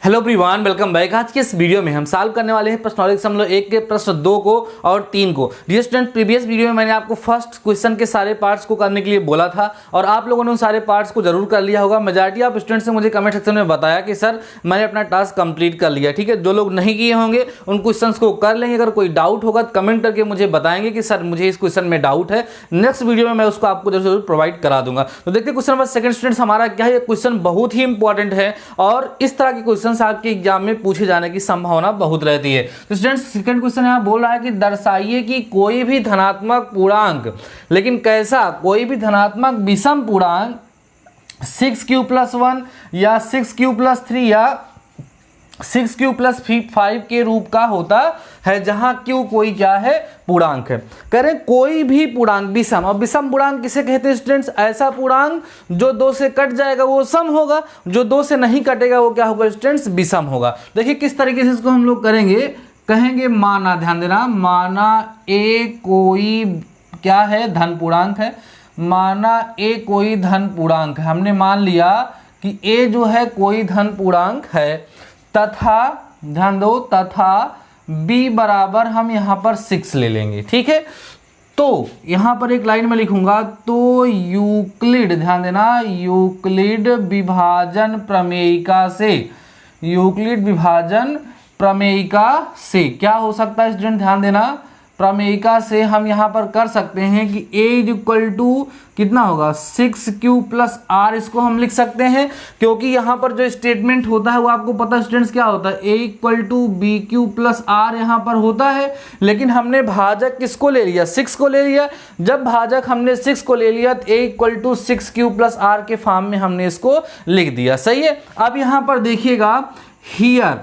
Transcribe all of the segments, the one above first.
Hello everyone, welcome back. आज के इस वीडियो में हम सॉल्व करने वाले हैं प्रश्नावली एग्जाम 1 के प्रश्न 2 को और 3 को। डियर स्टूडेंट, प्रीवियस वीडियो में मैंने आपको फर्स्ट क्वेश्चन के सारे पार्ट्स को करने के लिए बोला था और आप लोगों ने उन सारे पार्ट्स को जरूर कर लिया होगा। मेजॉरिटी ऑफ स्टूडेंट्स ने मुझे कमेंट सेक्शन में बताया कि सर मैंने अपना टास्क कंप्लीट कर लिया। ठीक है, जो लोग नहीं किए होंगे उन क्वेश्चन को कर लेंगे। अगर कोई डाउट होगा तो कमेंट करके मुझे बताएंगे कि सर मुझे इस क्वेश्चन में डाउट है, नेक्स्ट वीडियो में मैं उसको आपको जरूर प्रोवाइड करा दूंगा। तो देखते क्वेश्चन नंबर सेकंड स्टूडेंट्स, हमारा क्या है। क्वेश्चन बहुत ही इंपॉर्टेंट है और इस तरह के क्वेश्चन आपके एग्जाम में पूछे जाने की संभावना बहुत रहती है। तो स्टूडेंट्स, सेकंड क्वेश्चन यहां बोल रहा है कि दर्शाइए कि कोई भी धनात्मक पूर्णांक, लेकिन कैसा, कोई भी धनात्मक विषम पूर्णांक 6q+1 या 6q+3 या 6q+5 के रूप का होता है, जहां q कोई क्या है, पूर्णांक है। कह रहे हैं कोई भी पूर्णांक विषम। और विषम पूर्णांक किसे कहते हैं स्टूडेंट्स? ऐसा पूर्णांक जो 2 से कट जाएगा वो सम होगा, जो 2 से नहीं कटेगा वो क्या होगा स्टूडेंट्स, विषम होगा। देखिए किस तरीके से इसको हम लोग करेंगे। कहेंगे माना, ध्यान देना, माना a कोई क्या है, धन पूर्णांक है। माना a कोई धन पूर्णांक है। हमने मान लिया कि a जो है कोई धन पूर्णांक है तथा, ध्यान दो, तथा b बराबर हम यहां पर 6 ले लेंगे। ठीक है, तो यहां पर एक लाइन में लिखूंगा, तो यूक्लिड, ध्यान देना, यूक्लिड विभाजन प्रमेयिका से, यूक्लिड विभाजन प्रमेयिका से क्या हो सकता है स्टूडेंट, ध्यान देना, प्रमेयिका से हम यहां पर कर सकते हैं कि a = कितना होगा, 6q+r। इसको हम लिख सकते हैं क्योंकि यहां पर जो स्टेटमेंट होता है वो आपको पता है स्टूडेंट्स क्या होता है, a = bq+r यहां पर होता है। लेकिन हमने भाजक किसको ले लिया, 6 को ले लिया। जब भाजक हमने 6 को ले लिया तो a = 6q+r के फॉर्म में हमने इसको लिख दिया। सही है। अब यहां पर देखिएगा, हियर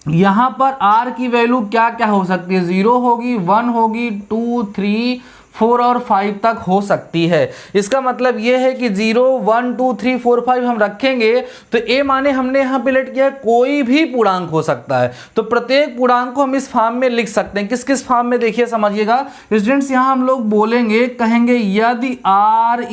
यहां पर r की वैल्यू क्या क्या हो सकती है, 0 होगी, 1 होगी, 2, 3, 4 और 5 तक हो सकती है। इसका मतलब यह है कि 0, 1, 2, 3, 4, 5 हम रखेंगे तो a माने हमने यहां पे लेट किया कोई भी पूर्णांक हो सकता है। तो प्रत्येक पूर्णांक को हम इस फॉर्म में लिख सकते हैं। किस किस फॉर्म में, देखिए समझिएगा स्टूडेंट्स। यहां हम लोग बोलेंगे, कहेंगे यदि r =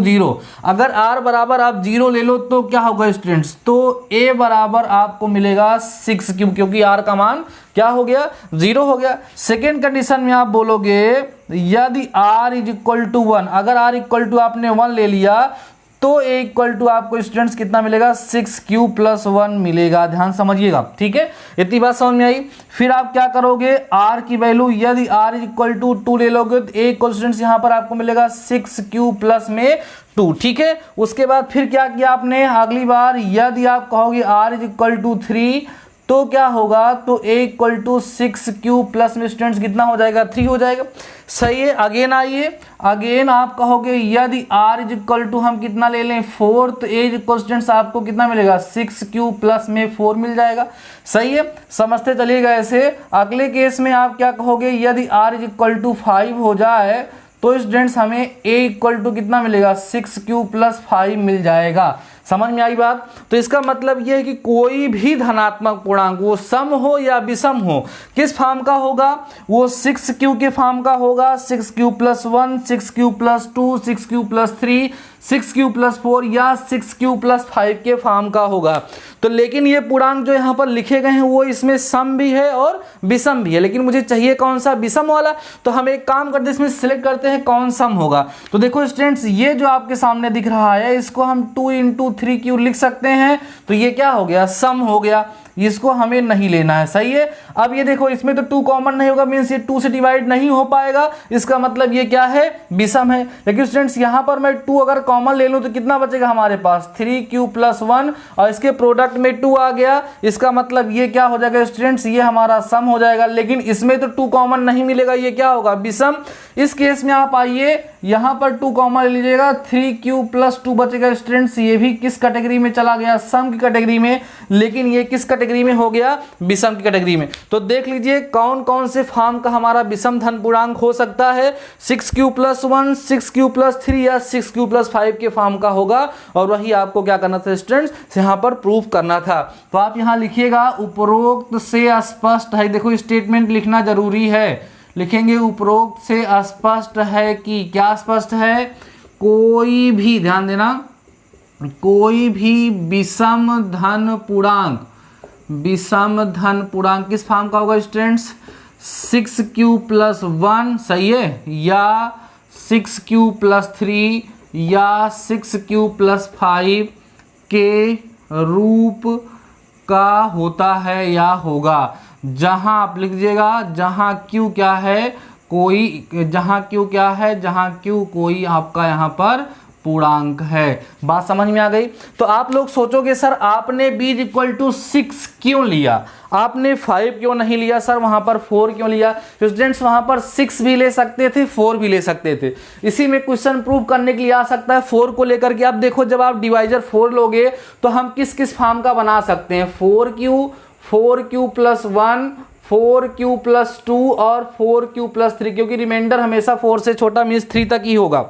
0, अगर r बराबर आप 0 ले लो तो क्या होगा स्टूडेंट्स, तो a बराबर आपको मिलेगा 6q, क्योंकि r का मान क्या हो गया, 0 हो गया। सेकेंड कंडीशन में आप बोलोगे यदि r = 1, अगर r = आपने 1 ले लिया तो a = आपको स्टूडेंट्स कितना मिलेगा, 6q+1 मिलेगा। ध्यान समझिएगा, ठीक है, इतनी बात समझ में आई। फिर आप क्या करोगे, r की वैल्यू यदि r = 2 ले लोगे तो a स्टूडेंट्स यहां पर आपको मिलेगा 6q+2। ठीक है, उसके बाद फिर क्या किया आपने, अगली बार यदि आप कहोगे r = 3 तो क्या होगा, तो a = 6q+ में स्टूडेंट्स कितना हो जाएगा, 3 हो जाएगा। सही है। अगेन आइए, अगेन आप कहोगे यदि r = हम कितना ले लें, 4, तो a स्टूडेंट्स आपको कितना मिलेगा, 6q+ में 4 मिल जाएगा। सही है, समझते चलिएगा ऐसे। अगले केस में आप क्या कहोगे, यदि r = 5 हो जाए तो स्टूडेंट्स हमें a = कितना मिलेगा, 6q+5 मिल जाएगा। समझ में आई बात। तो इसका मतलब यह है कि कोई भी धनात्मक पूर्णांक वो सम हो या विषम हो, किस फॉर्म का होगा, वो 6q के फॉर्म का होगा, 6q+1, 6q+2, 6q+3, 6q+4 या 6q+5 के फॉर्म का होगा। तो लेकिन ये पूर्णांक जो यहाँ पर लिखे गए हैं वो इसमें सम भी है और विषम भी है, लेकिन मुझे चाहिए कौन सा, विषम वाला। तो हम एक काम करते हैं, इसमें सिलेक्ट करते हैं कौन सम होगा। तो देखो स्टूडेंट्स, ये जो आपके सामने दिख रहा है इसको हम 2 × 3q लिख सकते हैं, तो ये क्या हो गया, सम हो गया। इसको हमें नहीं लेना है। सही है। अब ये देखो, इसमें तो 2 कॉमन नहीं होगा, मीन्स ये 2 से डिवाइड नहीं हो पाएगा, इसका मतलब ये क्या है, विषम है। लेकिन स्टूडेंट्स यहां पर मैं 2 अगर कॉमन ले लूं तो कितना बचेगा हमारे पास, 3q+1 और इसके प्रोडक्ट में 2 आ गया, इसका मतलब ये क्या हो जाएगा स्टूडेंट्स, ये हमारा सम हो जाएगा। लेकिन इसमें तो 2 कॉमन नहीं मिलेगा, ये क्या होगा, विषम। इस केस में आप आइए, यहां पर 2 कॉमन ले लीजिएगा, 3q+2 बचेगा स्टूडेंट्स, ये भी किस कैटेगरी में चला गया, सम की कैटेगरी में। लेकिन ये किस कैटेगरी में हो गया, विषम की कैटेगरी में। तो देख लीजिए कौन कौन से फॉर्म का हमारा विषम धन पूर्णांक हो सकता है, 6q+1, 6q+3 या 6q+5 के फॉर्म का होगा। और वही आपको क्या करना था स्टूडेंट्स, यहाँ पर प्रूफ करना था। तो आप यहाँ लिखिएगा, उपरोक्त से स्पष्ट है, देखो स्टेटमेंट लिखना जरूरी है, लिखेंगे उपरोक्त से स्पष्ट है कि, क्या स्पष्ट है, कोई भी, ध्यान देना, कोई भी विषम धन पूर्णांक किस फॉर्म का होगा स्टूडेंट्स? 6q+1 सही है, या 6q+3 या 6q+5 के रूप का होता है या होगा। जहां आप लिख दीजिएगा जहां q क्या है, जहां q कोई आपका यहाँ पर पूर्णांक है। बात समझ में आ गई? तो आप लोग सोचोगे सर आपने b = 6 क्यों लिया, आपने 5 क्यों नहीं लिया सर, वहां पर 4 क्यों लिया? स्टूडेंट्स वहां पर 6 भी ले सकते थे, 4 भी ले सकते थे। इसी में क्वेश्चन प्रूव करने के लिए आ सकता है 4 को लेकर के। अब देखो जब आप डिवाइजर 4 लोगे तो हम किस किस फॉर्म का बना सकते हैं? 4q+1, 4q+2 और 4q+3, क्योंकि रिमाइंडर हमेशा 4 से छोटा मीन्स 3 तक ही होगा।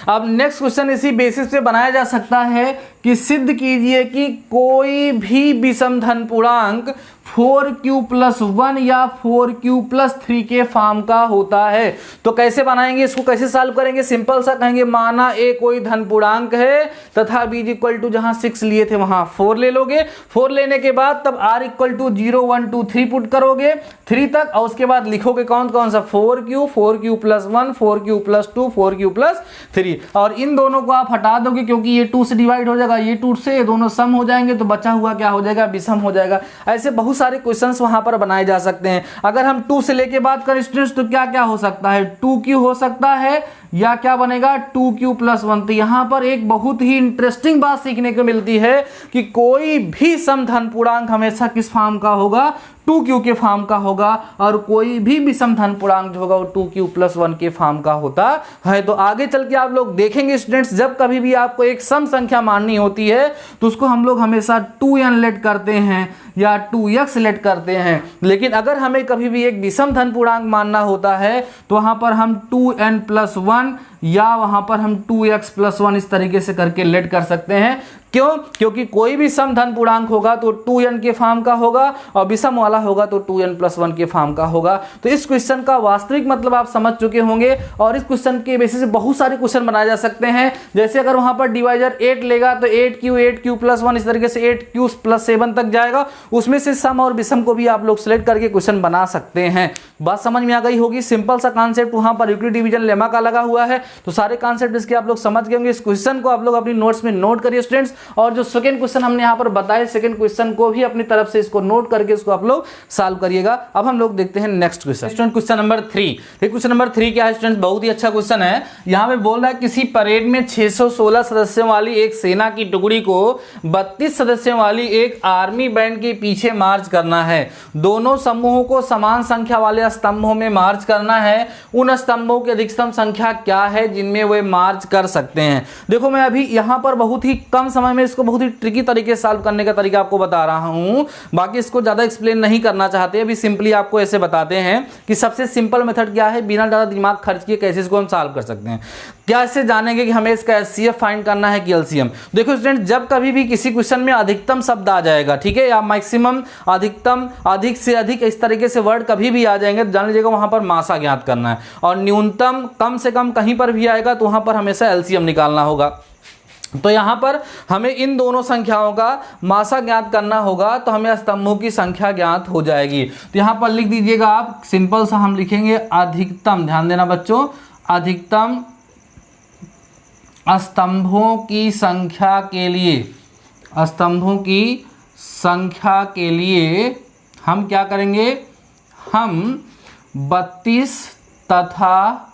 अब नेक्स्ट क्वेश्चन इसी बेसिस पे बनाया जा सकता है कि सिद्ध कीजिए कि कोई भी विषम धन पूर्णांक 4q+1 या 4q+3 के फॉर्म का होता है। तो कैसे बनाएंगे इसको, कैसे सॉल्व करेंगे? सिंपल सा कहेंगे माना a कोई धन पूर्णांक है तथा b = जहां 6 लिए थे वहां 4 ले लोगे। 4 लेने के बाद तब r = 0 1 2 3 पुट करोगे 3 तक, और उसके बाद लिखोगे कौन कौन सा 4q, 4q+1, 4q+2, 4q+3, और इन दोनों को आप हटा दोगे क्योंकि ये 2 से डिवाइड हो जाएगा, ये 2 से, ये दोनों सम हो जाएंगे तो बचा हुआ क्या हो जाएगा? विषम हो जाएगा। ऐसे बहुत सारे क्वेश्चंस वहां पर बनाए जा सकते हैं। अगर हम 2 से लेके बात करें स्टूडेंट्स तो क्या क्या हो सकता है? 2q हो सकता है या क्या बनेगा 2q+1। तो यहां पर एक बहुत ही इंटरेस्टिंग बात सीखने को मिलती है कि कोई भी समधन पूर्णांक हमेशा किस फॉर्म का होगा? 2q के फॉर्म का होगा, और कोई भी विषम धन पूर्णांक जो होगा वो 2q+1 के फॉर्म का होता है। तो आगे चल के आप लोग देखेंगे स्टूडेंट्स, जब कभी भी आपको एक सम संख्या माननी होती है तो उसको हम लोग हमेशा 2n लेट करते हैं या 2x लेट करते हैं, लेकिन अगर हमें कभी भी एक विषम धन पूर्णांक मानना होता है तो वहां पर हम 2n+1 या वहां पर हम 2x+1 इस तरीके से करके लेट कर सकते हैं। क्यों? क्योंकि कोई भी समधन पूर्णांक होगा तो 2n के फॉर्म का होगा, और विषम वाला होगा तो 2n+1 के फॉर्म का होगा। तो इस क्वेश्चन का वास्तविक मतलब आप समझ चुके होंगे, और इस क्वेश्चन के बेसिस से बहुत सारे क्वेश्चन बनाए जा सकते हैं। जैसे अगर वहां पर डिवाइजर 8 लेगा तो 8q+1 इस तरीके से 8q+7 तक जाएगा, उसमें से सम और विषम को भी आप लोग सिलेक्ट करके क्वेश्चन बना सकते हैं। बात समझ में आ गई होगी। सिंपल सा कॉन्सेप्ट वहां पर यूक्लिड डिवीजन लेमा का लगा हुआ है, तो सारे कॉन्सेप्ट इसके आप लोग समझ गए होंगे। इस क्वेश्चन को आप लोग अपनी नोट्स में नोट करिए स्टूडेंट्स, और जो सेकंड क्वेश्चन हमने यहाँ पर बताए सेकंड क्वेश्चन को भी अपनी तरफ से इसको नोट करके इसको आप लोग सॉल्व करिएगा। अब हम लोग देखते हैं next question. Student question number 3। Question number 3 क्या है स्टूडेंट? बहुत ही अच्छा क्वेश्चन है। यहाँ पे बोल रहा है किसी परेड में 616 सदस्यों वाली एक सेना की टुकड़ी को 32 सदस्यों वाली एक आर्मी बैंड के पीछे मार्च करना है। दोनों समूहों को समान संख्या वाले स्तंभों में मार्च करना है। उन स्तंभों की अधिकतम संख्या क्या है जिनमें वे मार्च कर सकते हैं? देखो मैं अभी यहाँ पर बहुत ही कम समय में इसको बहुत ही ट्रिकी तरीके से सॉल्व करने का तरीका आपको बता रहा हूं, बाकी इसको ज्यादा एक्सप्लेन नहीं करना चाहते। अभी सिंपली आपको ऐसे बताते हैं कि सबसे सिंपल मेथड क्या है, बिना ज्यादा दिमाग खर्च किए कैसे इसको हम सॉल्व कर सकते हैं। क्या इससे जानेंगे कि हमें इसका एचसीएफ फाइंड करना है कि एलसीएम। देखो स्टूडेंट, जब कभी भी किसी क्वेश्चन में अधिकतम शब्द आ जाएगा, ठीक है, या मैक्सिमम, अधिकतम, अधिक से अधिक, इस तरीके से वर्ड कभी भी आ जाएंगे तो जान लीजिएगा वहां पर मासा ज्ञात करना है, और न्यूनतम, कम से कम कहीं पर भी आएगा तो वहां पर हमेशा एलसीएम निकालना होगा। तो यहां पर हमें इन दोनों संख्याओं का मासा ज्ञात करना होगा, तो हमें स्तंभों की संख्या ज्ञात हो जाएगी। तो यहां पर लिख दीजिएगा आप, सिंपल सा हम लिखेंगे अधिकतम, ध्यान देना बच्चों, अधिकतम स्तंभों की संख्या के लिए, स्तंभों की संख्या के लिए हम क्या करेंगे, हम 32 तथा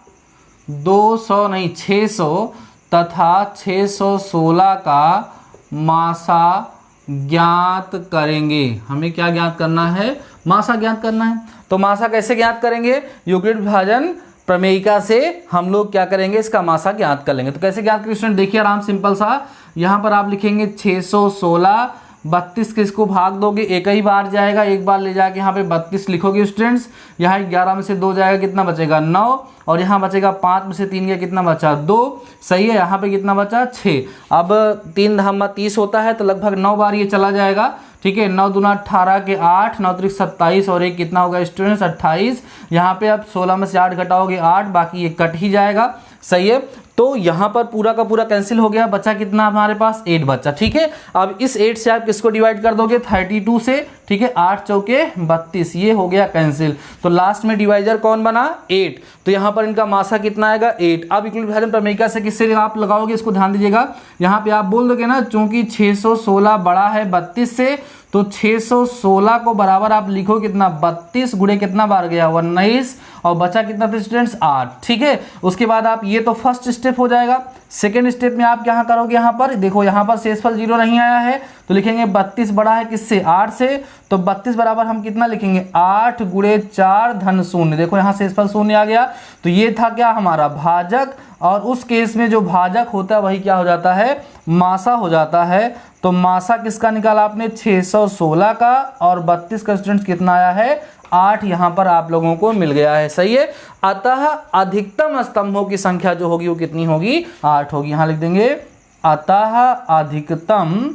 200 नहीं 600 तथा 616 का मासा ज्ञात करेंगे। हमें क्या ज्ञात करना है? मासा ज्ञात करना है। तो मासा कैसे ज्ञात करेंगे? यूक्लिड विभाजन प्रमेयिका से हम लोग क्या करेंगे, इसका मासा ज्ञात कर लेंगे। तो कैसे ज्ञात करेंगे स्टूडेंट, देखिए आराम, सिंपल सा, यहाँ पर आप लिखेंगे 616, 32 किसको भाग दोगे, एक ही बार जाएगा, एक बार ले जाके यहाँ पे 32 लिखोगे स्टूडेंट्स, यहाँ 11 में से 2 जाएगा, कितना बचेगा 9, और यहाँ बचेगा 5 में से 3 गया, कितना बचा 2, सही है। यहाँ पे कितना बचा 6। अब 3 धामा 30 होता है तो लगभग 9 बार ये चला जाएगा, ठीक है। 9 दूना 18 के 8, 9 त्रिक 27 और एक कितना होगा स्टूडेंट्स 28। यहाँ पे अब 16 में से 8 घटाओगे 8, बाकी ये कट ही जाएगा, सही है। तो यहाँ पर पूरा का पूरा कैंसिल हो गया, बचा कितना हमारे पास 8 बचा। ठीक है, अब इस 8 से आप किसको डिवाइड कर दोगे 32 से। ठीक है, 8 चौके 32, ये हो गया कैंसिल। तो लास्ट में डिवाइजर कौन बना 8, तो यहाँ पर इनका मासा कितना आएगा 8। अब इक्विलिब्रियम प्रमेयिका से किससे आप लगाओगे, इसको ध्यान दीजिएगा। यहाँ पे आप बोल दोगे ना, चूंकि 616 बड़ा है 32 से, तो 616 को बराबर आप लिखो कितना 32 गुणे कितना बार गया 19, और बचा कितना था स्टूडेंट्स 8। ठीक है, उसके बाद आप ये तो फर्स्ट स्टेप हो जाएगा। सेकेंड स्टेप में आप क्या करोगे, यहाँ पर देखो यहाँ पर शेषफल 0 नहीं आया है, तो लिखेंगे 32 बड़ा है किससे 8 से, तो 32 बराबर हम कितना लिखेंगे 8 गुणे 4 धन 0। देखो यहाँ शेषफल 0 आ गया, तो ये था क्या हमारा भाजक, और उस केस में जो भाजक होता है वही क्या हो जाता है मासा हो जाता है। तो मासा किसका निकाला आपने 616 का, और 32 का स्टूडेंट्स कितना आया है 8, यहाँ पर आप लोगों को मिल गया है। सही है, अतः अधिकतम स्तंभों की संख्या जो होगी वो कितनी होगी 8 होगी। यहाँ लिख देंगे अतः अधिकतम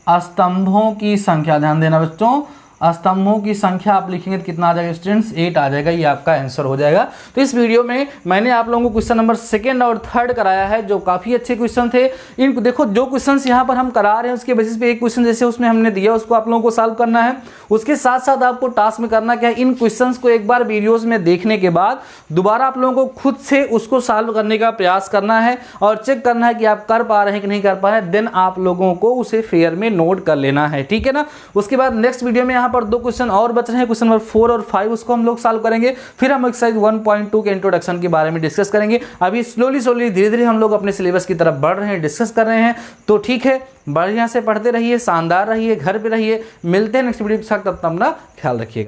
स्तंभों की संख्या, ध्यान देना बच्चों, स्तंभों की संख्या आप लिखेंगे तो कितना आ जाएगा स्टूडेंट्स 8 आ जाएगा, ये आपका आंसर हो जाएगा। तो इस वीडियो में मैंने आप लोगों को क्वेश्चन नंबर 2 और 3 कराया है, जो काफ़ी अच्छे क्वेश्चन थे। इन देखो जो क्वेश्चंस यहाँ पर हम करा रहे हैं उसके बेसिस पे एक क्वेश्चन जैसे उसमें हमने दिया उसको आप लोगों को सॉल्व करना है। उसके साथ साथ आपको टास्क में करना क्या है, इन क्वेश्चंस को एक बार वीडियोज में देखने के बाद दोबारा आप लोगों को खुद से उसको सॉल्व करने का प्रयास करना है और चेक करना है कि आप कर पा रहे हैं कि नहीं कर पा रहे हैं। देन आप लोगों को उसे फेयर में नोट कर लेना है, ठीक है ना। उसके बाद नेक्स्ट वीडियो में यहाँ पर 2 क्वेश्चन और बच रहे हैं, क्वेश्चन नंबर 4 और 5 उसको हम लोग सॉल्व करेंगे। फिर हम एक्सरसाइज 1.2 के इंट्रोडक्शन के बारे में डिस्कस करेंगे। अभी स्लोली धीरे धीरे हम लोग अपने सिलेबस की तरफ बढ़ रहे हैं, डिस्कस कर रहे हैं। तो ठीक है, बढ़िया से पढ़ते रहिए, शानदार रहिए, घर पे रहिए। मिलते हैं नेक्स्ट वीडियो के साथ, तब तक अपना ख्याल रखिएगा।